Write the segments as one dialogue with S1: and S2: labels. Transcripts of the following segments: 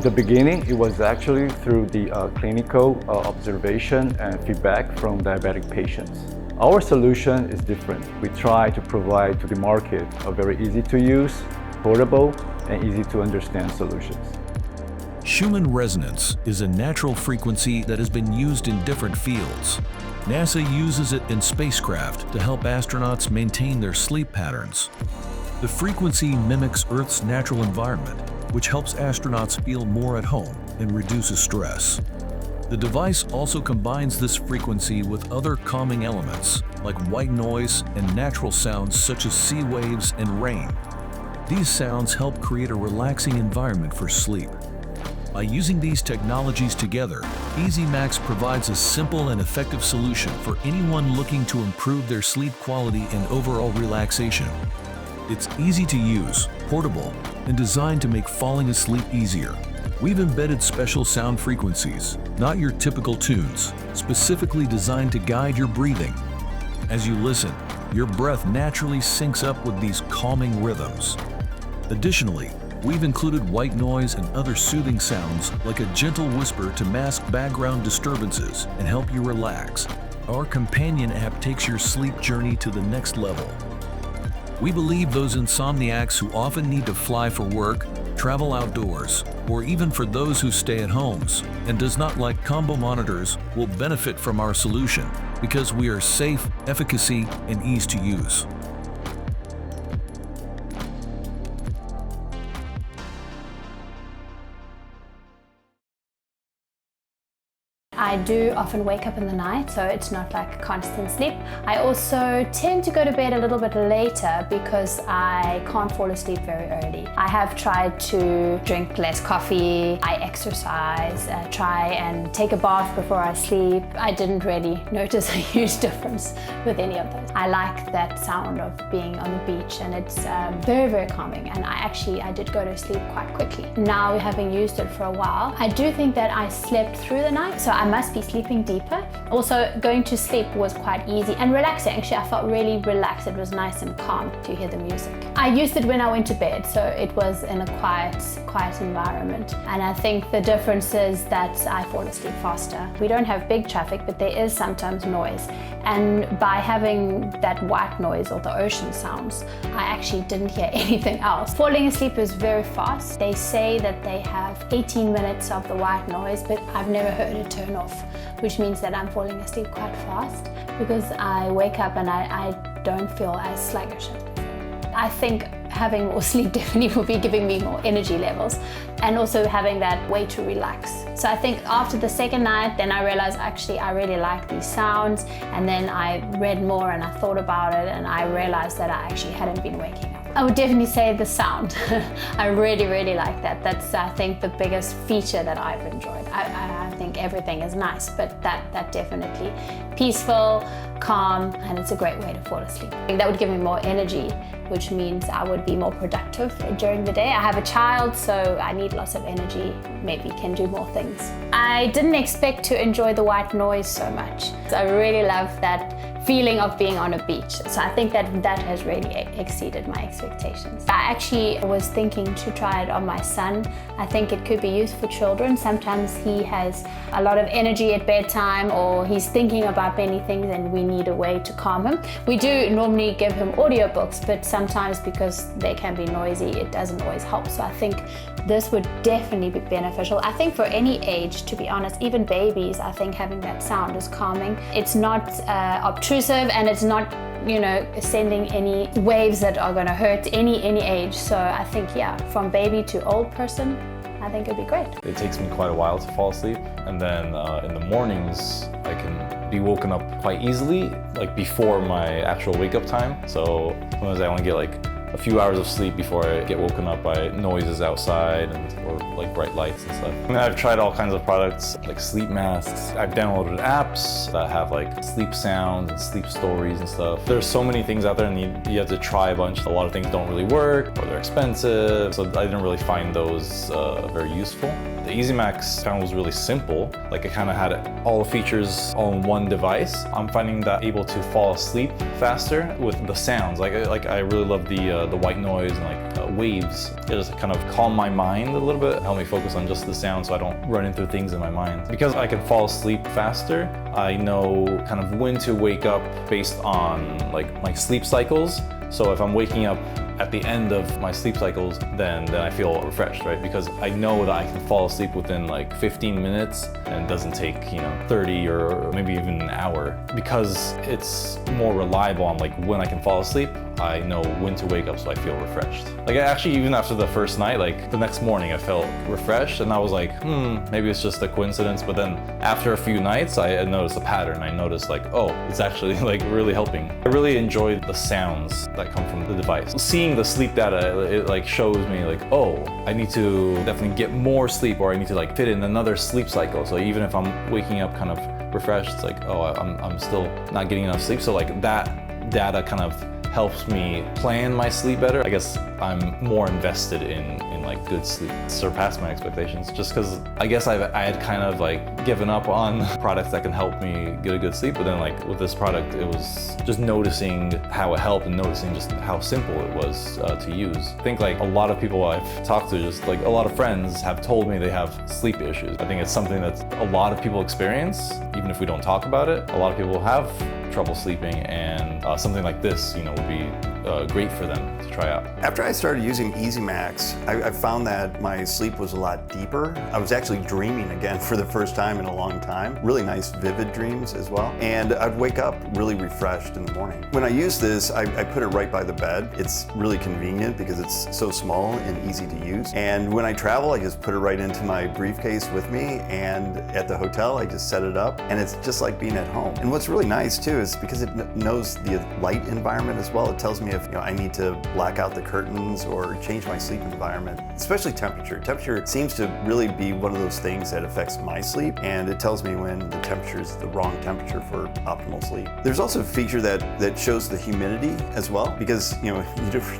S1: the beginning, it was actually through the clinical observation and feedback from diabetic patients. Our solution is different. We try to provide to the market a very easy to use, portable, and easy to understand solutions.
S2: Schumann Resonance is a natural frequency that has been used in different fields. NASA uses it in spacecraft to help astronauts maintain their sleep patterns. The frequency mimics Earth's natural environment, which helps astronauts feel more at home and reduces stress. The device also combines this frequency with other calming elements, like white noise and natural sounds such as sea waves and rain. These sounds help create a relaxing environment for sleep. By using these technologies together, EASYMAX provides a simple and effective solution for anyone looking to improve their sleep quality and overall relaxation. It's easy to use, portable, and designed to make falling asleep easier. We've embedded special sound frequencies, not your typical tunes, specifically designed to guide your breathing. As you listen, your breath naturally syncs up with these calming rhythms. Additionally, we've included white noise and other soothing sounds like a gentle whisper to mask background disturbances and help you relax. Our companion app takes your sleep journey to the next level. We believe those insomniacs who often need to fly for work, travel outdoors, or even for those who stay at homes and does not like combo monitors will benefit from our solution because we are safe, efficacy, and ease to use.
S3: I do often wake up in the night, so it's not like constant sleep. I also tend to go to bed a little bit later because I can't fall asleep very early. I have tried to drink less coffee, I exercise, try and take a bath before I sleep. I didn't really notice a huge difference with any of those. I like that sound of being on the beach, and it's very, very calming, and I did go to sleep quite quickly. Now, having used it for a while, I do think that I slept through the night, so I must be sleeping deeper. Also, going to sleep was quite easy and relaxing. Actually, I felt really relaxed. It was nice and calm to hear the music. I used it when I went to bed, so it was in a quiet environment. And I think the difference is that I fall asleep faster. We don't have big traffic, but there is sometimes noise. And by having that white noise or the ocean sounds, I actually didn't hear anything else. Falling asleep is very fast. They say that they have 18 minutes of the white noise, but I've never heard it turn off, which means that I'm falling asleep quite fast because I wake up and I don't feel as sluggish as before. I think having more sleep definitely will be giving me more energy levels, and also having that way to relax. So I think after the second night, then I realized actually I really like these sounds, and then I read more and I thought about it, and I realized that I actually hadn't been waking up. I would definitely say the sound. I really like that. That's, I think, the biggest feature that I've enjoyed. I think everything is nice, but that definitely peaceful, calm, and it's a great way to fall asleep. I think that would give me more energy, which means I would be more productive during the day. I have a child, so I need lots of energy, maybe can do more things. I didn't expect to enjoy the white noise so much. So I really love that feeling of being on a beach. So I think that has really exceeded my expectations. I actually was thinking to try it on my son. I think it could be used for children. Sometimes he has a lot of energy at bedtime, or he's thinking about many things and we need a way to calm him. We do normally give him audiobooks, but sometimes because they can be noisy, it doesn't always help. So I think this would definitely be beneficial. I think for any age, to be honest, even babies, I think having that sound is calming. It's not obtrusive, and it's not, sending any waves that are going to hurt any age. So I think, yeah, from baby to old person, I think it'd be great.
S4: It takes me quite a while to fall asleep, and then in the mornings I can be woken up quite easily, like before my actual wake-up time. So sometimes I only get like a few hours of sleep before I get woken up by noises outside or like bright lights and stuff. I mean, I've tried all kinds of products like sleep masks. I've downloaded apps that have like sleep sounds and sleep stories and stuff. There's so many things out there, and you have to try a bunch. A lot of things don't really work, or they're expensive, so I didn't really find those very useful. The EASYMAX kind of was really simple. Like, it kind of had all the features all in one device. I'm finding that able to fall asleep faster with the sounds. Like I really love the the white noise and like waves. It just kind of calm my mind a little bit, help me focus on just the sound so I don't run into things in my mind. Because I can fall asleep faster, I know kind of when to wake up based on like my sleep cycles. So if I'm waking up at the end of my sleep cycles, then I feel refreshed, right? Because I know that I can fall asleep within like 15 minutes and it doesn't take, 30 or maybe even an hour. Because it's more reliable on like when I can fall asleep, I know when to wake up so I feel refreshed. Like actually even after the first night, like the next morning I felt refreshed and I was like, maybe it's just a coincidence. But then after a few nights, I noticed a pattern. I noticed like, oh, it's actually like really helping. I really enjoyed the sounds that come from the device. Seeing the sleep data, it like shows me like, oh, I need to definitely get more sleep, or I need to like fit in another sleep cycle. So even if I'm waking up kind of refreshed, it's like, oh, I'm still not getting enough sleep. So like that data kind of helps me plan my sleep better. I guess I'm more invested in like good sleep. Surpassed my expectations just because I guess I had kind of like given up on products that can help me get a good sleep, but then like with this product it was just noticing how it helped and noticing just how simple it was to use. I think like a lot of people I've talked to, just like a lot of friends have told me they have sleep issues. I think it's something that a lot of people experience, even if we don't talk about it. A lot of people have trouble sleeping, and something like this, would be great for them to try out.
S5: After I started using EASYMAX, I found that my sleep was a lot deeper. I was actually dreaming again for the first time in a long time. Really nice, vivid dreams as well. And I'd wake up really refreshed in the morning. When I use this, I put it right by the bed. It's really convenient because it's so small and easy to use. And when I travel, I just put it right into my briefcase with me, and at the hotel, I just set it up, and it's just like being at home. And what's really nice too is because it knows the light environment as well. It tells me if I need to black out the curtains or change my sleep environment, especially temperature. Temperature seems to really be one of those things that affects my sleep, and it tells me when the temperature is the wrong temperature for optimal sleep. There's also a feature that shows the humidity as well, because you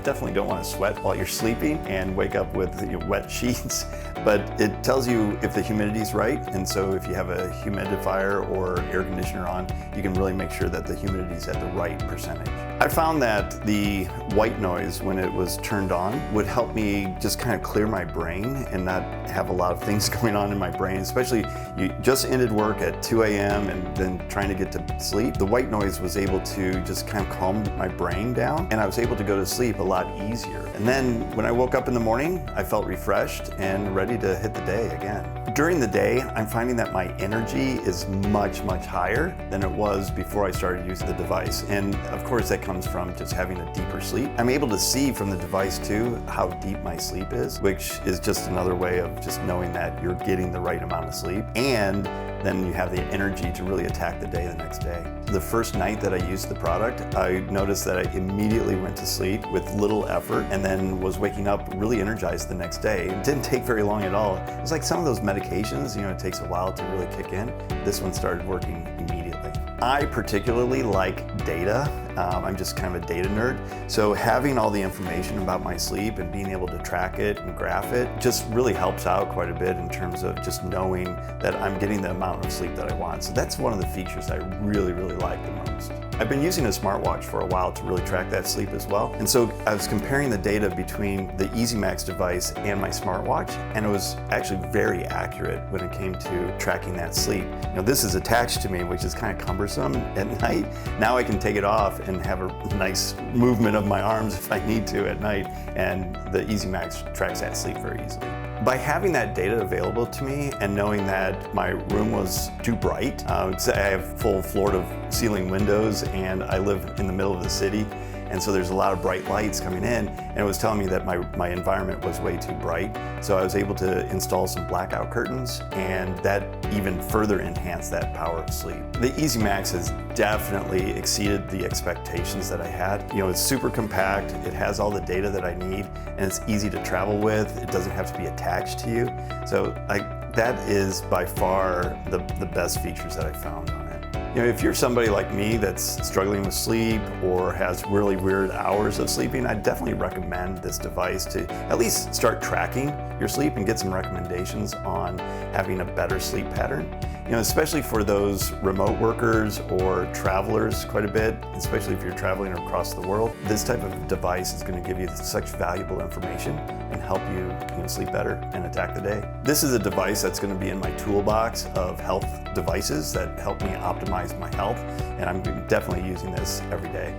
S5: definitely don't want to sweat while you're sleeping and wake up with wet sheets, but it tells you if the humidity is right. And so if you have a humidifier or air conditioner on, you can really make sure that the humidity is at the right percentage. I found that the white noise, when it was turned on, would help me just kind of clear my brain and not have a lot of things going on in my brain, especially you just ended work at 2 a.m. and then trying to get to sleep. The white noise was able to just kind of calm my brain down, and I was able to go to sleep a lot easier. And then when I woke up in the morning, I felt refreshed and ready to hit the day again. During the day, I'm finding that my energy is much, much higher than it was before I started using the device. And of course, that comes from just having a deeper sleep. I'm able to see from the device too how deep my sleep is, which is just another way of just knowing that you're getting the right amount of sleep. And then you have the energy to really attack the day the next day. The first night that I used the product, I noticed that I immediately went to sleep with little effort and then was waking up really energized the next day. It didn't take very long at all. It was like some of those medications, it takes a while to really kick in. This one started working immediately. I particularly like data. I'm just kind of a data nerd. So having all the information about my sleep and being able to track it and graph it just really helps out quite a bit in terms of just knowing that I'm getting the amount of sleep that I want. So that's one of the features I really, really like the most. I've been using a smartwatch for a while to really track that sleep as well. And so I was comparing the data between the EASYMAX device and my smartwatch, and it was actually very accurate when it came to tracking that sleep. This is attached to me, which is kind of cumbersome at night. Now I can take it off and have a nice movement of my arms if I need to at night, and the EASYMAX tracks that sleep very easily. By having that data available to me and knowing that my room was too bright, I have full floor-to-ceiling windows and I live in the middle of the city, and so there's a lot of bright lights coming in, and it was telling me that my environment was way too bright. So I was able to install some blackout curtains, and that even further enhanced that power of sleep. The EASYMAX has definitely exceeded the expectations that I had. It's super compact, it has all the data that I need, and it's easy to travel with. It doesn't have to be attached to you. So that is by far the best features that I found on it. If you're somebody like me that's struggling with sleep or has really weird hours of sleeping, I'd definitely recommend this device to at least start tracking your sleep and get some recommendations on having a better sleep pattern. You know, especially for those remote workers or travelers quite a bit, especially if you're traveling across the world, this type of device is going to give you such valuable information and help you, sleep better and attack the day. This is a device that's going to be in my toolbox of health devices that help me optimize my health, and I'm definitely using this every day.